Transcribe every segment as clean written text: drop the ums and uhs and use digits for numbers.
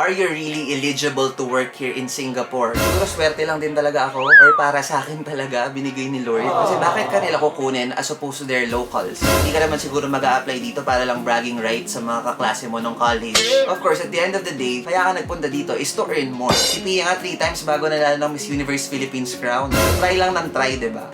are you really eligible to work here in Singapore? Siguro swerte lang din talaga ako or para sa akin talaga binigay ni Lord. Kasi bakit kanila kukunin as opposed to their locals? Hindi ka naman siguro mag-a-apply dito para lang bragging rights sa mga kaklase mo nung college. Of course, at the end of the day, kaya ka nagpunta dito is to earn more. Si Pia nga 3 times bago nanalo ng Miss Universe Philippines crown. Try lang ng try, diba?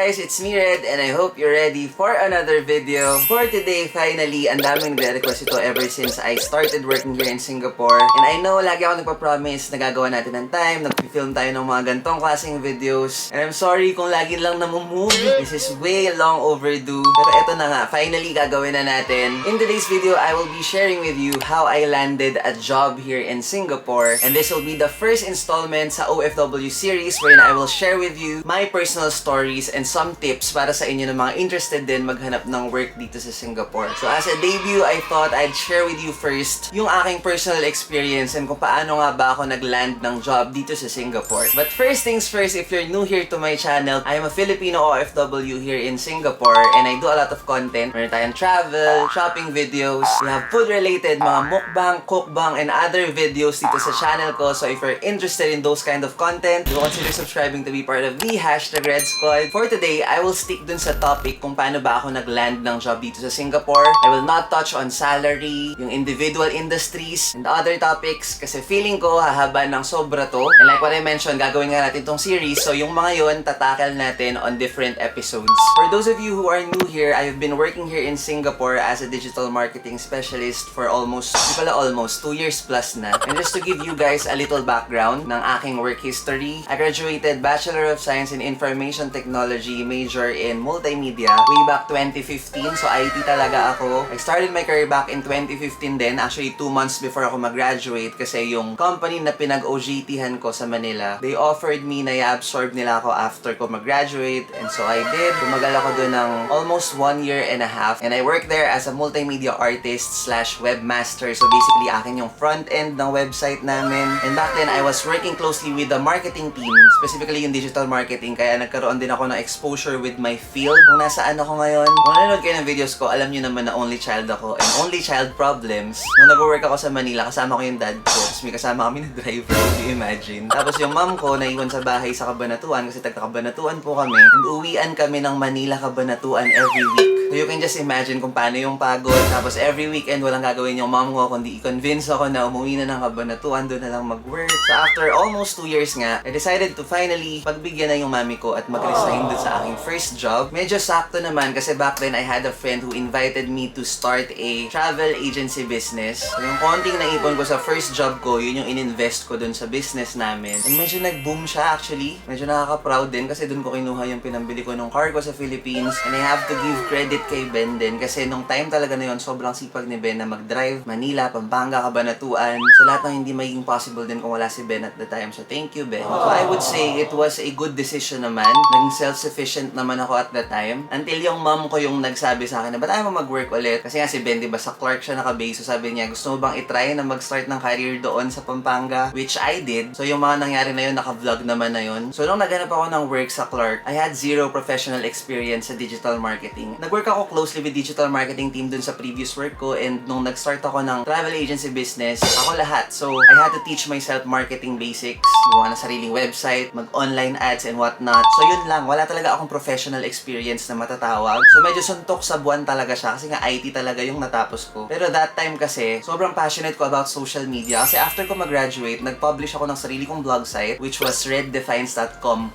Guys, it's me Red and I hope you're ready for another video. For today, finally, ang daming request ito ever since I started working here in Singapore. And I know, lagi ako nagpa-promise na gagawa natin ng time, nag-film tayo ng mga gantong klaseng videos. And I'm sorry kung lagi lang namumove. This is way long overdue. Pero eto na nga, finally gagawin na natin. In today's video, I will be sharing with you how I landed a job here in Singapore. And this will be the first installment sa OFW series wherein I will share with you my personal stories and some tips para sa inyo ng mga interested din maghanap ng work dito sa Singapore. So as a debut, I thought I'd share with you first yung aking personal experience and kung paano nga ba ako nag-land ng job dito sa Singapore. But first things first, if you're new here to my channel, I am a Filipino OFW here in Singapore and I do a lot of content. Meron tayong travel, shopping videos, we have food-related, mga mukbang, cookbang, and other videos dito sa channel ko. So if you're interested in those kind of content, do consider subscribing to be part of the #Red Squad. For today, I will stick dun sa topic kung paano ba ako nag-land ng job dito sa Singapore. I will not touch on salary, yung individual industries, and other topics kasi feeling ko hahaba ng sobra to. And like what I mentioned, gagawin nga natin tong series. So yung mga yon tatakal natin on different episodes. For those of you who are new here, I have been working here in Singapore as a digital marketing specialist for almost 2 years plus na. And just to give you guys a little background ng aking work history, I graduated Bachelor of Science in Information Technology, major in multimedia way back 2015. So IT talaga ako. I started my career back in 2015 din. Actually 2 months before ako mag-graduate kasi yung company na pinag-OJT-han ko sa Manila, they offered me na i-absorb nila ako after ko mag-graduate. And so I did. Tumagal ako doon ng almost 1 year and a half. And I worked there as a multimedia artist / webmaster. So basically akin yung front end ng website namin. And back then I was working closely with the marketing team, specifically yung digital marketing. Kaya nagkaroon din ako ng exposure with my field. Kung nasaan ako ngayon, kung nanonood kayo ng videos ko, alam nyo naman na only child ako and only child problems. Nung nag-work ako sa Manila, kasama ko yung dad ko, tapos may kasama kami na driver, do you imagine? Tapos yung mom ko, naiwan sa bahay sa Cabanatuan kasi taga-Cabanatuan po kami, and uwian kami ng Manila Cabanatuan every week. So you can just imagine kung paano yung pagod. Tapos every weekend, walang gagawin yung mom ko kundi i-convince ako na umuwi na ng Cabanatuan, doon na lang mag-work. So after almost 2 years nga, I decided to finally pagbigyan na yung mami ko at mag-resign doon sa aking first job. Medyo sakto naman kasi back then I had a friend who invited me to start a travel agency business. So yung konting naipon ko sa first job ko, yun yung ininvest ko dun sa business namin. And medyo nag-boom siya actually. Medyo nakaka-proud din kasi dun ko kinuha yung pinambili ko nung car ko sa Philippines. And I have to give credit kay Ben din kasi nung time talaga na yun, sobrang sipag ni Ben na mag-drive Manila, Pampanga, Cabanatuan. So lahat ng hindi magiging possible din kung wala si Ben at the time. So thank you, Ben. So I would say it was a good decision naman. Naging self-sufficient naman ako at the time. Until yung mom ko yung nagsabi sa akin na ba't ayaw mo mag-work ulit? Kasi nga si Ben, diba, sa Clark siya nakabase. So sabi niya, gusto mo bang itry na mag-start ng career doon sa Pampanga? Which I did. So yung mga nangyari na yun, naka-vlog naman na yun. So nung naghanap ako ng work sa Clark, I had zero professional experience sa digital marketing. Nag-work ako closely with digital marketing team dun sa previous work ko, and nung nag-start ako ng travel agency business, ako lahat. So I had to teach myself marketing basics, gawa na sariling website, mag-online ads and whatnot. So yun lang, wala talaga akong professional experience na matatawag. So medyo suntok sa buwan talaga siya kasi nga IT talaga yung natapos ko. Pero that time kasi, sobrang passionate ko about social media kasi after ko mag-graduate, nag-publish ako ng sarili kong blog site which was reddefines.com.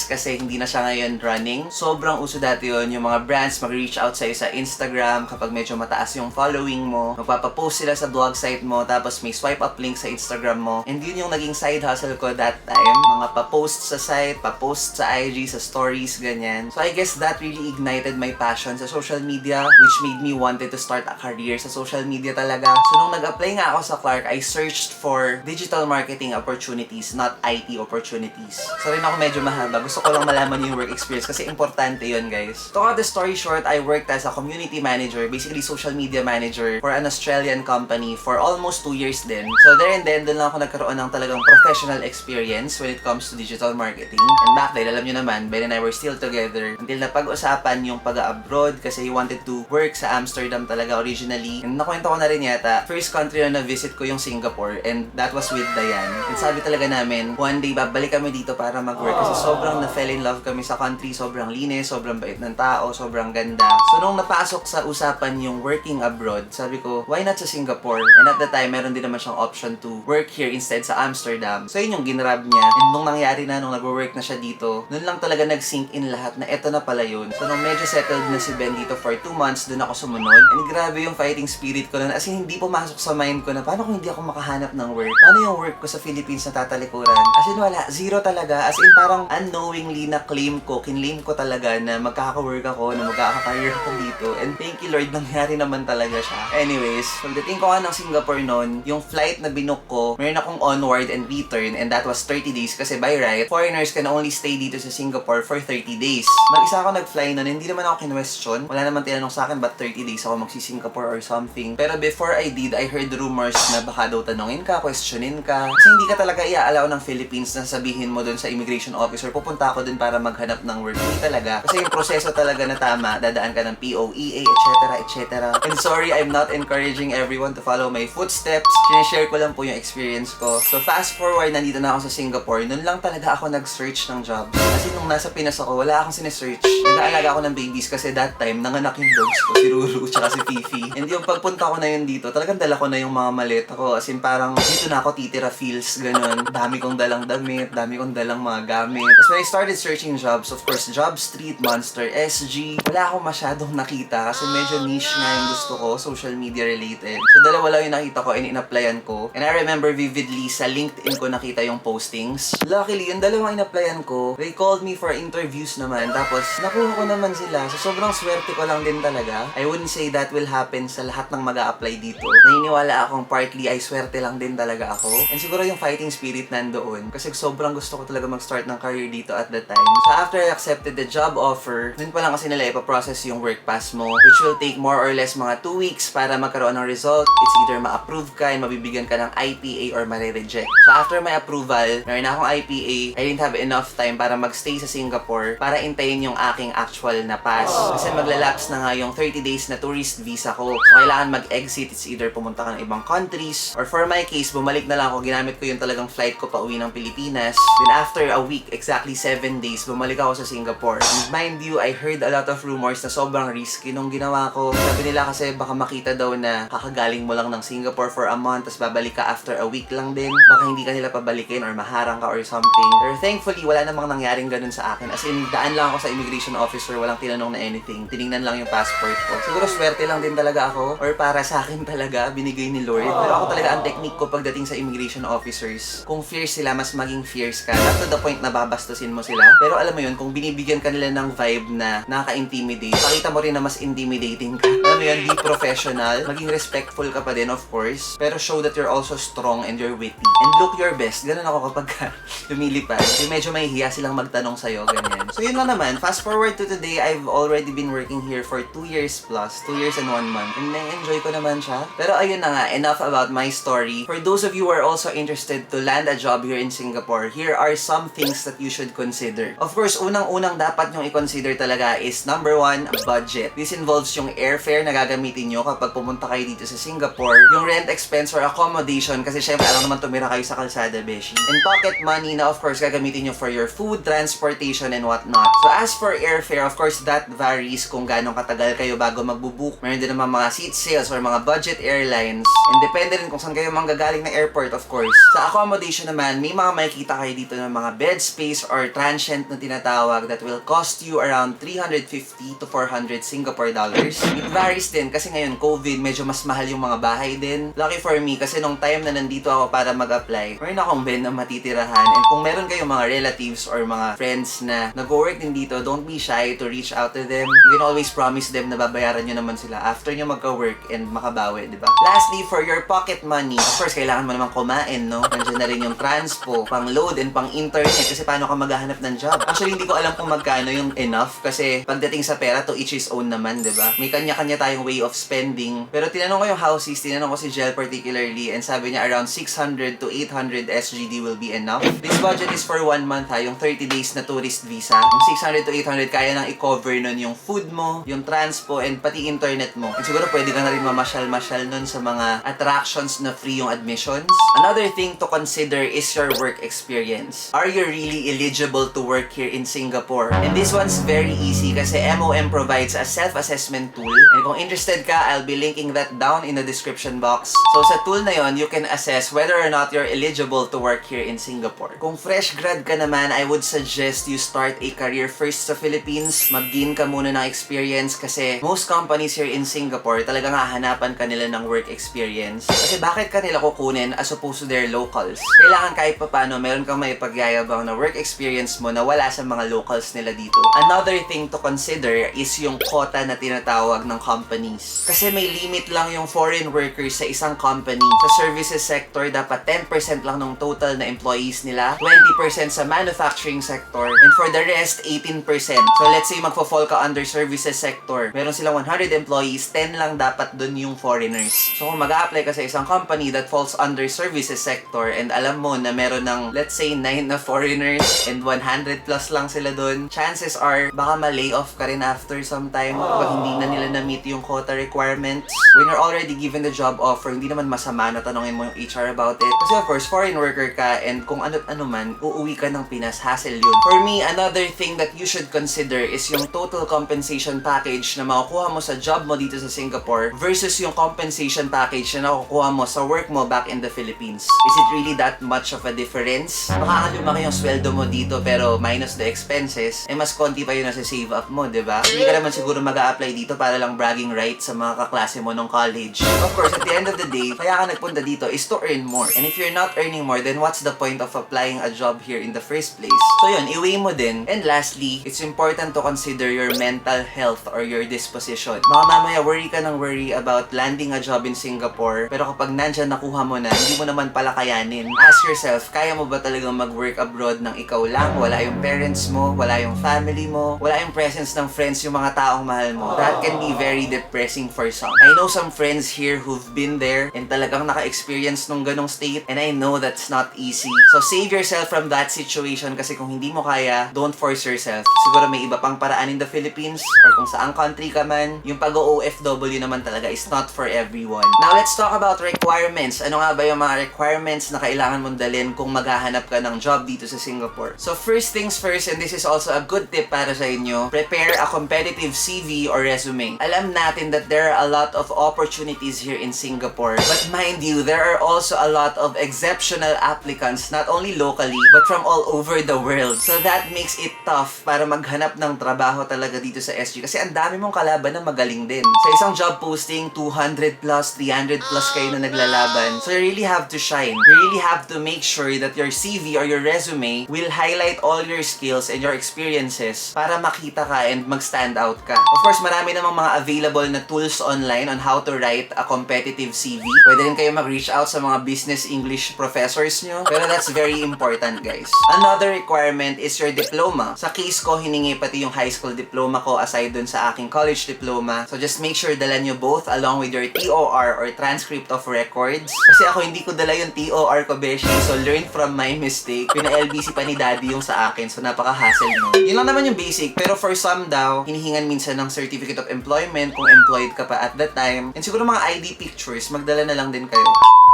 Kasi hindi na siya ngayon running. Sobrang uso dati yun, yung mga brands mag-reach out sa'yo sa Instagram kapag medyo mataas yung following mo. Magpapapost sila sa blog site mo, tapos may swipe up link sa Instagram mo. And yun yung naging side hustle ko that time. Mga pa-post sa site, pa-post sa IG, sa stories, ganyan. So I guess that really ignited my passion sa social media, which made me wanted to start a career sa social media talaga. So nung nag-apply nga ako sa Clark, I searched for digital marketing opportunities, not IT opportunities. So rin ako medyo mahaba. Gusto ko lang malaman yung work experience kasi importante yun, guys. To cut the story short, I I worked as a community manager, basically social media manager for an Australian company for almost 2 years din. So there and then, doon lang ako nagkaroon ng talagang professional experience when it comes to digital marketing. And back then, alam nyo naman, Ben and I were still together until napag-usapan yung pag-abroad kasi he wanted to work sa Amsterdam talaga originally. And nakwento ko na rin yata, first country na na-visit ko yung Singapore and that was with Diaz. And sabi talaga namin, one day babalik kami dito para mag-work kasi sobrang na-fell in love kami sa country, sobrang linis, sobrang bait ng tao, sobrang ganda. So nung napasok sa usapan yung working abroad, sabi ko, why not sa Singapore? And at the time, meron din naman siyang option to work here instead sa Amsterdam. So yun yung ginrab niya. And nung nangyari na, nung nag-work na siya dito, nun lang talaga nag-sink in lahat na eto na pala yun. So nung medyo settled na si Ben dito for 2 months, dun ako sumunod. And grabe yung fighting spirit ko nun. As in, hindi pumasok sa mind ko na paano kung hindi ako makahanap ng work? Paano yung work ko sa Philippines na tatalikuran? As in, wala. Zero talaga. As in, parang unknowingly na kinlaim ko talaga na magkaka-work ako, na magkaka-career ako dito. And thank you Lord, nangyari naman talaga siya. Anyways, pagdating ko nga ng Singapore noon, yung flight na binook ko, meron akong onward and return and that was 30 days kasi by right, foreigners can only stay dito sa Singapore for 30 days. Mag-isa ako nag-fly noon, hindi naman ako kinwestiyon. Wala naman tinanong sa akin ba't 30 days ako magsi-Singapore or something. Pero before I did, I heard rumors na baka daw tanongin ka, questionin ka. Kasi hindi ka talaga iaalaw ng Philippines na sabihin mo dun sa immigration officer, pupunta ako dun para maghanap ng work. Hindi talaga. Kasi yung proseso talaga na tama, dadaan ka ng POEA, etc. etc. And sorry, I'm not encouraging everyone to follow my footsteps. Sinishare ko lang po yung experience ko. So fast forward, nandito na ako sa Singapore. Noon lang talaga ako nag-search ng job. Kasi nung nasa Pinas ako, wala akong sinesearch. Nag-aalaga ako ng babies kasi that time, nanganak yung dogs ko, si Ruru, tsaka si Fifi. And yung pagpunta ko na yun dito, talagang dala ko na yung mga maleta ko. As in parang, dito na ako titira feels, ganun. Dami kong dalang damit, dami kong dalang mga gamit. Tapos when I started searching jobs, of course, Job Street, Monster, SG, wala akong masyadong nakita kasi medyo niche nga yung gusto ko, social media related. So dalawa lang yung nakita ko and in-applyan ko. And I remember vividly sa LinkedIn ko nakita yung postings. Luckily, yung dalawang in-applyan ko, they called me for interviews naman. Tapos, nakuha ko naman sila. So sobrang swerte ko lang din talaga. I wouldn't say that will happen sa lahat ng mag-a-apply dito. Naniniwala akong partly ay swerte lang din talaga ako. And siguro yung fighting spirit nandoon. Kasi sobrang gusto ko talaga mag-start ng career dito at the time. So after I accepted the job offer, dun pa lang kasi nila ipaprocess yung work pass mo, which will take more or less mga 2 weeks para magkaroon ng result. It's either ma-approve ka and mabibigyan ka ng IPA or ma-reject. So after my approval, meron na akong IPA, I didn't have enough time para magstay sa Singapore para intayin yung aking actual na pass. Kasi maglalapse na nga yung 30 days na tourist visa ko. So kailangan mag-exit. It's either pumunta ka ng ibang countries or for my case, bumalik na lang ako. Ginamit ko yung talagang flight ko pa uwi ng Pilipinas. Then after a week, exactly 7 days, bumalik ako sa Singapore. And mind you, I heard a lot of rumors na sobrang risky nung ginawa ko. Sabi nila kasi baka makita daw na kakagaling mo lang ng Singapore for a month tapos babalik ka after a week lang din. Baka hindi ka nila pabalikin or maharang ka or something. Pero thankfully, wala namang nangyaring ganun sa akin. As in, daan lang ako sa immigration officer, walang tinanong na anything. Tiningnan lang yung passport ko. Siguro swerte lang din talaga ako or para sa akin talaga, binigay ni Lord. Pero ako talaga, ang technique ko pagdating sa immigration officers, kung fierce sila, mas maging fierce ka. Not to the point na babastusin mo sila. Pero alam mo yun, kung binibigyan ka nila ng vibe na nakaka-intimidate, pakita mo rin na mas intimidating ka. Alam mo yun, be professional, maging respectful ka pa din, of course, pero show that you're also strong and you're witty. And look your best. Ganun ako kapag lumilipad. Yung medyo may hiya silang magtanong sa'yo, ganyan. So yun lang naman, fast forward to today, I've already been working here for 2 years plus, 2 years and 1 month. And na-enjoy ko naman siya. Pero ayun na nga, enough about my story. For those of you who are also interested to land a job here in Singapore, here are some things that you should consider. Of course, unang-unang dapat nyong i-consider talaga is number 1, budget. This involves yung airfare na gagamitin nyo kapag pumunta kayo dito sa Singapore, yung rent expense or accommodation kasi syempre alam naman tumira kayo sa kalsada, beshi. And pocket money na of course gagamitin nyo for your food, transportation, and whatnot. So as for airfare, of course that varies kung gano'ng katagal kayo bago magbubook. Meron din naman mga seat sales or mga budget airlines. And depende rin kung saan kayo manggagaling na airport, of course. Sa accommodation naman, may mga makikita kayo dito ng mga bed space or transient na tinatawag that will cost you around 350 to 400 Singapore dollars. It varies din kasi ngayon COVID, medyo mas mahal yung mga bahay din. Lucky for me kasi nung time na nandito ako para mag-apply, meron akong bed na matitirahan. And kung meron kayong mga relatives or mga friends na nag-work din dito, don't be shy to reach out to them. You can always promise them na babayaran nyo naman sila after nyo magka-work and makabawi, di ba? Lastly, for your pocket money, of course, kailangan mo naman kumain, no? Nandiyan na rin yung transpo, pang load and pang internet kasi paano ka maghahanap ng job. Actually, hindi ko alam kung magkano yung enough kasi pagdating sa pera, to each his own naman, diba? May kanya-kanya tayong way of spending. Pero tinanong ko yung houses, tinanong ko si Jel particularly, and sabi niya around 600 to 800 SGD will be enough. This budget is for 1 month yung 30 days na tourist visa. Yung 600 to 800, kaya nang i-cover nun yung food mo, yung transpo, and pati internet mo. And siguro pwede ka na rin mamasyal-masyal nun sa mga attractions na free yung admissions. Another thing to consider is your work experience. Are you really eligible to work here in Singapore? And this one's very easy kasi MOM provides a self-assessment tool. And kung interested ka, I'll be linking that down in the description box. So sa tool na yon, you can assess whether or not you're eligible to work here in Singapore. Kung fresh grad ka naman, I would suggest you start a career first sa Philippines. Mag-gain ka muna ng experience kasi most companies here in Singapore talagang hahanapan ka nila ng work experience. Kasi bakit ka nila kukunin as opposed to their locals? Kailangan kahit paano meron kang maipagyayabang na work experience mo na wala sa mga locals nila dito. Another thing to consider is yung quota na tinatawag ng companies. Kasi may limit lang yung foreign workers sa isang company. Sa services sector, dapat 10% lang ng total na employees nila, 20% sa manufacturing sector, and for the rest, 18%. So let's say magfo-fall ka under services sector. Meron silang 100 employees, 10 lang dapat dun yung foreigners. So kung mag-a-apply ka sa isang company that falls under services sector and alam mo na meron ng, let's say, 9 na foreigners and 100 plus lang sila dun, chances are, baka ma-lay off ka rin after some time pag hindi na nila na-meet yung quota requirements. When you're already given the job offer, hindi naman masama na tanongin mo yung HR about it. Kasi of course, foreign worker ka and kung ano man, uuwi ka ng Pinas, hassle yun. For me, another thing that you should consider is yung total compensation package na makukuha mo sa job mo dito sa Singapore versus yung compensation package na nakukuha mo sa work mo back in the Philippines. Is it really that much of a difference? Makakalumaki yung sweldo mo dito pero minus the expenses, mas konti pa yun na save up mo, diba? Hindi ka naman siguro mag-a-apply dito para lang bragging rights sa mga kaklase mo nung college. Of course, at the end of the day, kaya ka nagpunta dito is to earn more. And if you're not earning more, then what's the point of applying a job here in the first place? So yun, i-weigh mo din. And lastly, it's important to consider your mental health or your disposition. Baka mamaya worry ka ng worry about landing a job in Singapore, pero kapag nandyan nakuha mo na, hindi mo naman pala kayanin. Ask yourself, kaya mo ba talagang mag-work abroad ng ikaw lang? Wala yung parents mo, wala yung family mo, wala yung presence ng friends, yung mga taong mahal mo. That can be very depressing for some. I know some friends here who've been there and talagang naka-experience nung ganong state, and I know that's not easy. So save yourself from that situation kasi kung hindi mo kaya, don't force yourself. Siguro may iba pang paraan in the Philippines or kung saang country ka man, yung pag-OFW naman talaga is not for everyone. Now let's talk about requirements. Ano nga ba yung mga requirements na kailangan mong dalhin kung maghahanap ka ng job dito sa Singapore? So first things first, and this is also a good tip para sa inyo, prepare a competitive CV or resume. Alam natin that there are a lot of opportunities here in Singapore, but mind you, there are also a lot of exceptional applicants, not only locally, but from all over the world. So that makes it tough para maghanap ng trabaho talaga dito sa SG kasi ang dami mong kalaban na magaling din. Sa isang job posting, 200 plus, 300 plus kayo na naglalaban. So you really have to shine. You really have to make sure that your CV or your resume will highlight all your skills and your experiences para makita ka and mag-stand out ka. Of course, marami namang mga available na tools online on how to write a competitive CV. Pwede rin kayo mag-reach out sa mga business English professors nyo. Pero that's very important, guys. Another requirement is your diploma. Sa case ko, hiningi pati yung high school diploma ko aside dun sa aking college diploma. So just make sure dala nyo both along with your TOR or transcript of records. Kasi ako hindi ko dala yung TOR ko, beshi. So learn from my mistake. Pina-LBC pa ni daddy yung sa akin. So napaka-hassle no. Yun lang naman yung basic. Pero for some daw, hinihingan minsan ng certificate of employment kung employed ka pa at that time. And siguro mga ID pictures, magdala na lang din kayo.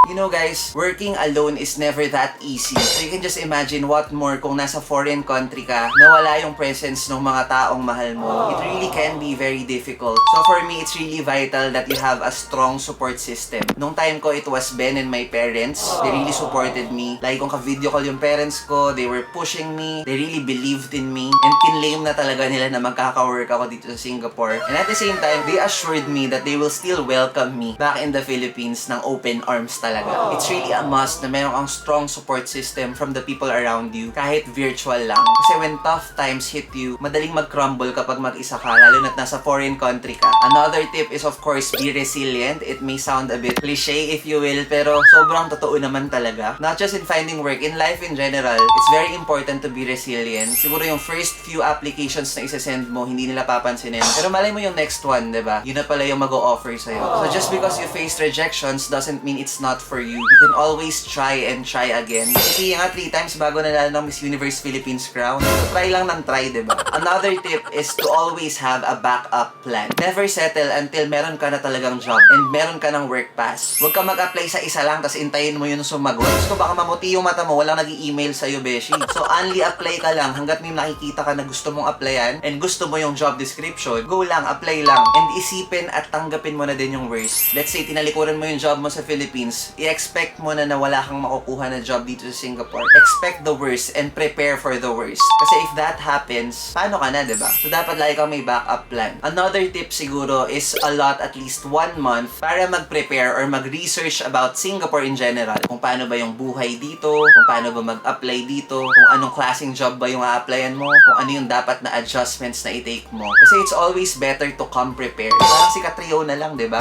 You know guys, working alone is never that easy. So you can just imagine what more kung nasa foreign country ka na wala yung presence ng mga taong mahal mo. It really can be very difficult. So for me, it's really vital that you have a strong support system. Nung time ko, it was Ben and my parents. They really supported me. Like kung ka-video call yung parents ko, they were pushing me. They really believed in me. And kinlaim na talaga nila na magkaka-work ako dito sa Singapore. And at the same time, they assured me that they will still welcome me back in the Philippines ng open arms talaga. talaga. It's really a must na meron kang strong support system from the people around you, kahit virtual lang. Kasi when tough times hit you, madaling mag-crumble kapag mag-isa ka, lalo na't nasa foreign country ka. Another tip is of course, be resilient. It may sound a bit cliche if you will, pero sobrang totoo naman talaga. Not just in finding work, in life in general, it's very important to be resilient. Siguro yung first few applications na isa-send mo, hindi nila papansinin. Pero malay mo yung next one, diba? Yun na pala yung mag-o-offer sa'yo. So just because you faced rejections doesn't mean it's not for you. You can always try and try again. IKEA nga 3 times bago nanalo ng Miss Universe Philippines crown. So try lang ng try, diba? Another tip is to always have a backup plan. Never settle until meron ka na talagang job and meron ka ng work pass. Huwag ka mag-apply sa isa lang tas intayin mo yun sumagot. Gusto baka mamuti yung mata mo, walang nag-i-email sa'yo, beshi. So only apply ka lang hanggat may nakikita ka na gusto mong applyan and gusto mo yung job description. Go lang, apply lang. And isipin at tanggapin mo na din yung worst. Let's say, tinalikuran mo yung job mo sa Philippines. I-expect mo na wala kang makukuha na job dito sa Singapore. Expect the worst and prepare for the worst. Kasi if that happens, paano ka na, diba? So dapat lagi kang may backup plan. Another tip siguro is allot at least 1 month para mag-prepare or mag-research about Singapore in general. Kung paano ba yung buhay dito, kung paano ba mag-apply dito, kung anong klaseng job ba yung a-applyan mo, kung ano yung dapat na adjustments na i-take mo. Kasi it's always better to come prepared. Parang si Katrio na lang, diba?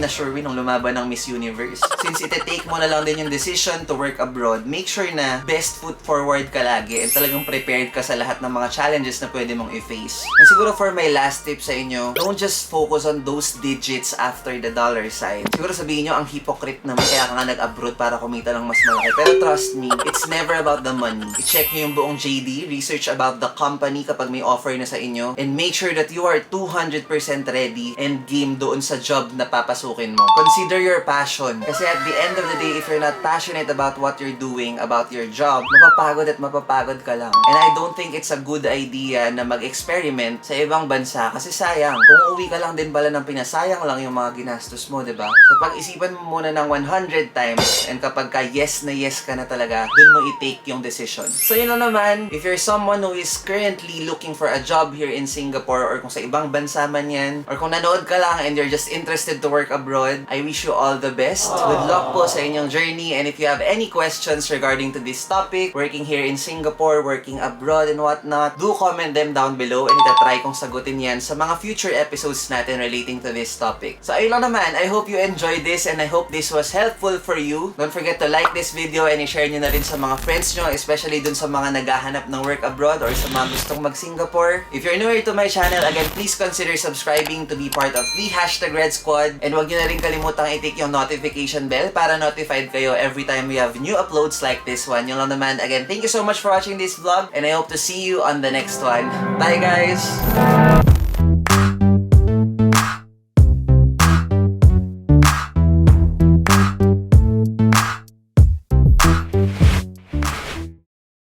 Sure win nung lumaban ng Miss Universe. Since ite-take mo na lang din yung decision to work abroad, make sure na best foot forward ka lagi and talagang prepared ka sa lahat ng mga challenges na pwede mong i-face. And siguro for my last tip sa inyo, don't just focus on those digits after the dollar sign. Siguro sabihin nyo, ang hypocrite naman, kaya ka nga nag-abroad para kumita ng mas malaki. Pero trust me, it's never about the money. I-check nyo yung buong JD, research about the company kapag may offer na sa inyo, and make sure that you are 200% ready and game doon sa job na papasukin mo. Consider your passion. Kasi at the end of the day, if you're not passionate about what you're doing, about your job, mapapagod ka lang. And I don't think it's a good idea na mag-experiment sa ibang bansa kasi sayang. Kung uwi ka lang din pala ng pinasayang lang yung mga ginastos mo, diba? So pag-isipan mo muna ng 100 times and kapag ka yes na yes ka na talaga, dun mo i-take yung decision. So yun lang naman, if you're someone who is currently looking for a job here in Singapore or kung sa ibang bansa man yan, or kung nanood ka lang and you're just interested to work abroad, I wish you all the best. Good luck po sa inyong journey, and if you have any questions regarding to this topic, working here in Singapore, working abroad and whatnot, do comment them down below and itatry kong sagutin yan sa mga future episodes natin relating to this topic. So ayun lang naman, I hope you enjoyed this and I hope this was helpful for you. Don't forget to like this video and i-share nyo na rin sa mga friends nyo, especially dun sa mga naghahanap ng work abroad or sa mga gustong mag-Singapore. If you're newer to my channel, again, please consider subscribing to be part of the #Red Squad, and huwag nyo na rin kalimutang i-tick yung notification bell para notified kayo every time we have new uploads like this one. Yun lang naman. Again, thank you so much for watching this vlog and I hope to see you on the next one. Bye guys!